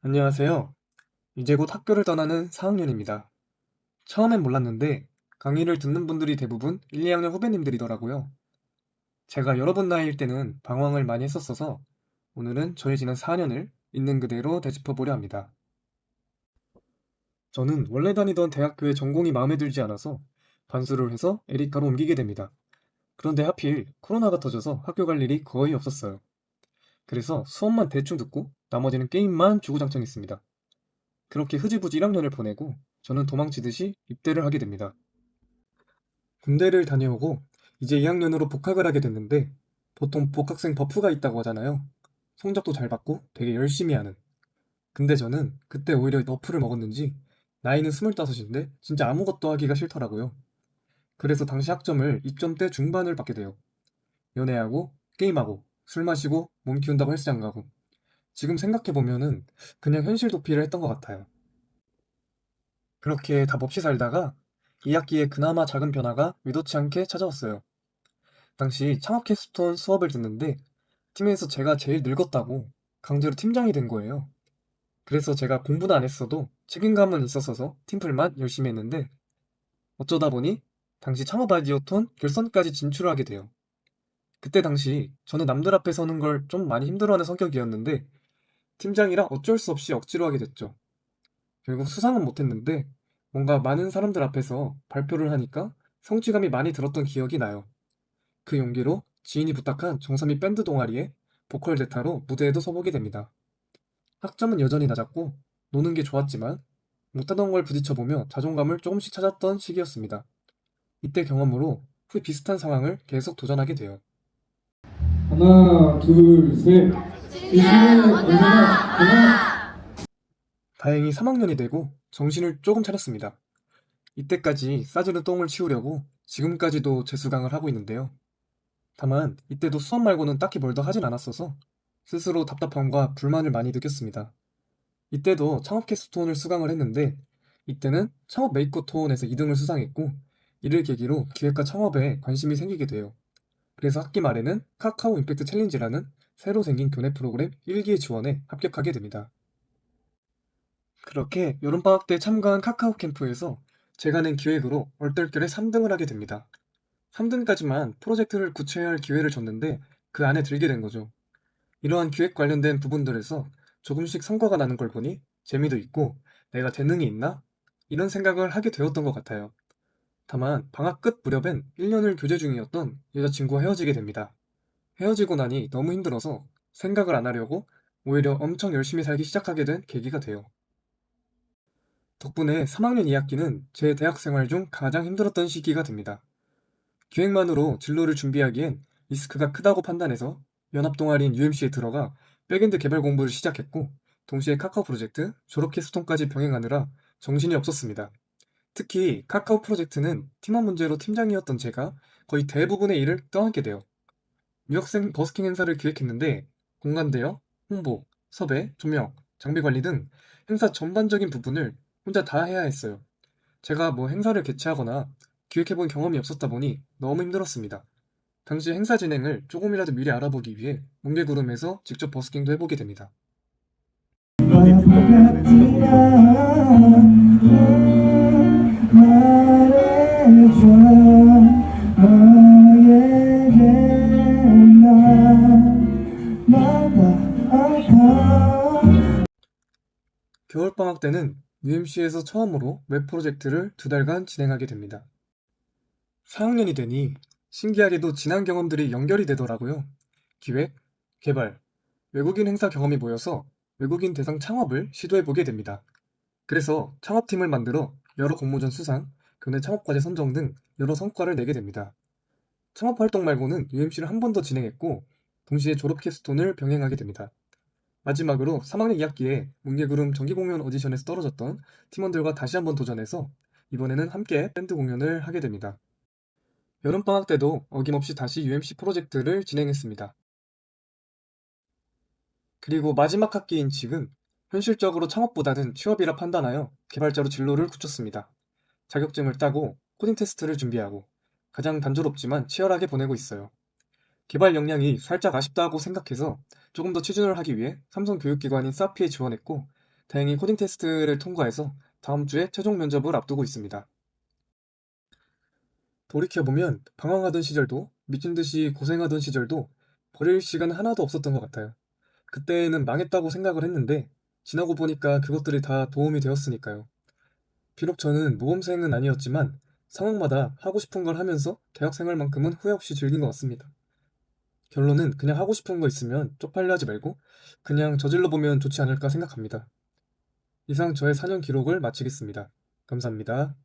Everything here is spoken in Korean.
안녕하세요. 이제 곧 학교를 떠나는 4학년입니다. 처음엔 몰랐는데 강의를 듣는 분들이 대부분 1, 2학년 후배님들이더라고요. 제가 여러 분 나이일 때는 방황을 많이 했었어서 오늘은 저희 지난 4년을 있는 그대로 되짚어 보려 합니다. 저는 원래 다니던 대학교의 전공이 마음에 들지 않아서 반수를 해서 에리카로 옮기게 됩니다. 그런데 하필 코로나가 터져서 학교 갈 일이 거의 없었어요. 그래서 수업만 대충 듣고 나머지는 게임만 주구장창 했습니다. 그렇게 흐지부지 1학년을 보내고 저는 도망치듯이 입대를 하게 됩니다. 군대를 다녀오고 이제 2학년으로 복학을 하게 됐는데 보통 복학생 버프가 있다고 하잖아요. 성적도 잘 받고 되게 열심히 하는. 근데 저는 그때 오히려 너프를 먹었는지 나이는 25인데 진짜 아무것도 하기가 싫더라고요. 그래서 당시 학점을 2점대 중반을 받게 돼요. 연애하고 게임하고 술 마시고 몸 키운다고 헬스장 가고 지금 생각해보면은 그냥 현실 도피를 했던 것 같아요. 그렇게 답 없이 살다가 2학기에 그나마 작은 변화가 의도치 않게 찾아왔어요. 당시 창업 캡스톤 수업을 듣는데 팀에서 제가 제일 늙었다고 강제로 팀장이 된 거예요. 그래서 제가 공부는 안 했어도 책임감은 있었어서 팀플만 열심히 했는데 어쩌다 보니 당시 창업 아이디어톤 결선까지 진출을 하게 돼요. 그때 당시 저는 남들 앞에 서는 걸 좀 많이 힘들어하는 성격이었는데 팀장이라 어쩔 수 없이 억지로 하게 됐죠. 결국 수상은 못했는데 뭔가 많은 사람들 앞에서 발표를 하니까 성취감이 많이 들었던 기억이 나요. 그 용기로 지인이 부탁한 정삼이 밴드 동아리에 보컬 대타로 무대에도 서보게 됩니다. 학점은 여전히 낮았고 노는 게 좋았지만 못하던 걸 부딪혀보며 자존감을 조금씩 찾았던 시기였습니다. 이때 경험으로 후에 비슷한 상황을 계속 도전하게 돼요. 하나, 둘, 셋. 이승은 언제나 하나. 다행히 3학년이 되고 정신을 조금 차렸습니다. 이때까지 싸지는 똥을 치우려고 지금까지도 재수강을 하고 있는데요. 다만 이때도 수업 말고는 딱히 뭘 더 하진 않았어서 스스로 답답함과 불만을 많이 느꼈습니다. 이때도 창업 캐스톤을 수강을 했는데 이때는 창업 메이커 톤에서 2등을 수상했고 이를 계기로 기획과 창업에 관심이 생기게 돼요. 그래서 학기 말에는 카카오 임팩트 챌린지라는 새로 생긴 교내 프로그램 1기에 지원해 합격하게 됩니다. 그렇게 여름방학 때 참가한 카카오 캠프에서 제가 낸 기획으로 얼떨결에 3등을 하게 됩니다. 3등까지만 프로젝트를 구체화할 기회를 줬는데 그 안에 들게 된 거죠. 이러한 기획 관련된 부분들에서 조금씩 성과가 나는 걸 보니 재미도 있고 내가 재능이 있나? 이런 생각을 하게 되었던 것 같아요. 다만 방학 끝 무렵엔 1년을 교제 중이었던 여자친구와 헤어지게 됩니다. 헤어지고 나니 너무 힘들어서 생각을 안 하려고 오히려 엄청 열심히 살기 시작하게 된 계기가 돼요. 덕분에 3학년 2학기는 제 대학 생활 중 가장 힘들었던 시기가 됩니다. 기획만으로 진로를 준비하기엔 리스크가 크다고 판단해서 연합동아리인 UMC에 들어가 백엔드 개발 공부를 시작했고 동시에 카카오 프로젝트, 졸업 캐스톤까지 병행하느라 정신이 없었습니다. 특히 카카오 프로젝트는 팀원 문제로 팀장이었던 제가 거의 대부분의 일을 떠안게 돼요. 유학생 버스킹 행사를 기획했는데 공간 대여, 홍보, 섭외, 조명, 장비 관리 등 행사 전반적인 부분을 혼자 다 해야 했어요. 제가 뭐 행사를 개최하거나 기획해본 경험이 없었다 보니 너무 힘들었습니다. 당시 행사 진행을 조금이라도 미리 알아보기 위해 뭉게구름에서 직접 버스킹도 해보게 됩니다. 말해줘 너에게 나가 아파. 겨울방학 때는 UMC에서 처음으로 웹 프로젝트를 2달간 진행하게 됩니다. 4학년이 되니 신기하게도 지난 경험들이 연결이 되더라고요. 기획, 개발, 외국인 행사 경험이 모여서 외국인 대상 창업을 시도해보게 됩니다. 그래서 창업팀을 만들어 여러 공모전 수상, 교내 창업과제 선정 등 여러 성과를 내게 됩니다. 창업 활동 말고는 UMC를 한 번 더 진행했고 동시에 졸업 캡스톤을 병행하게 됩니다. 마지막으로 3학년 2학기에 뭉게구름 정기공연 오디션에서 떨어졌던 팀원들과 다시 한번 도전해서 이번에는 함께 밴드 공연을 하게 됩니다. 여름방학 때도 어김없이 다시 UMC 프로젝트를 진행했습니다. 그리고 마지막 학기인 지금 현실적으로 창업보다는 취업이라 판단하여 개발자로 진로를 굳혔습니다. 자격증을 따고 코딩 테스트를 준비하고 가장 단조롭지만 치열하게 보내고 있어요. 개발 역량이 살짝 아쉽다고 생각해서 조금 더 취준을 하기 위해 삼성 교육기관인 사피에 지원했고 다행히 코딩 테스트를 통과해서 다음 주에 최종 면접을 앞두고 있습니다. 돌이켜보면 방황하던 시절도 미친 듯이 고생하던 시절도 버릴 시간 하나도 없었던 것 같아요. 그때는 망했다고 생각을 했는데 지나고 보니까 그것들이 다 도움이 되었으니까요. 비록 저는 모범생은 아니었지만 상황마다 하고 싶은 걸 하면서 대학 생활만큼은 후회 없이 즐긴 것 같습니다. 결론은 그냥 하고 싶은 거 있으면 쪽팔려 하지 말고 그냥 저질러 보면 좋지 않을까 생각합니다. 이상 저의 4년 기록을 마치겠습니다. 감사합니다.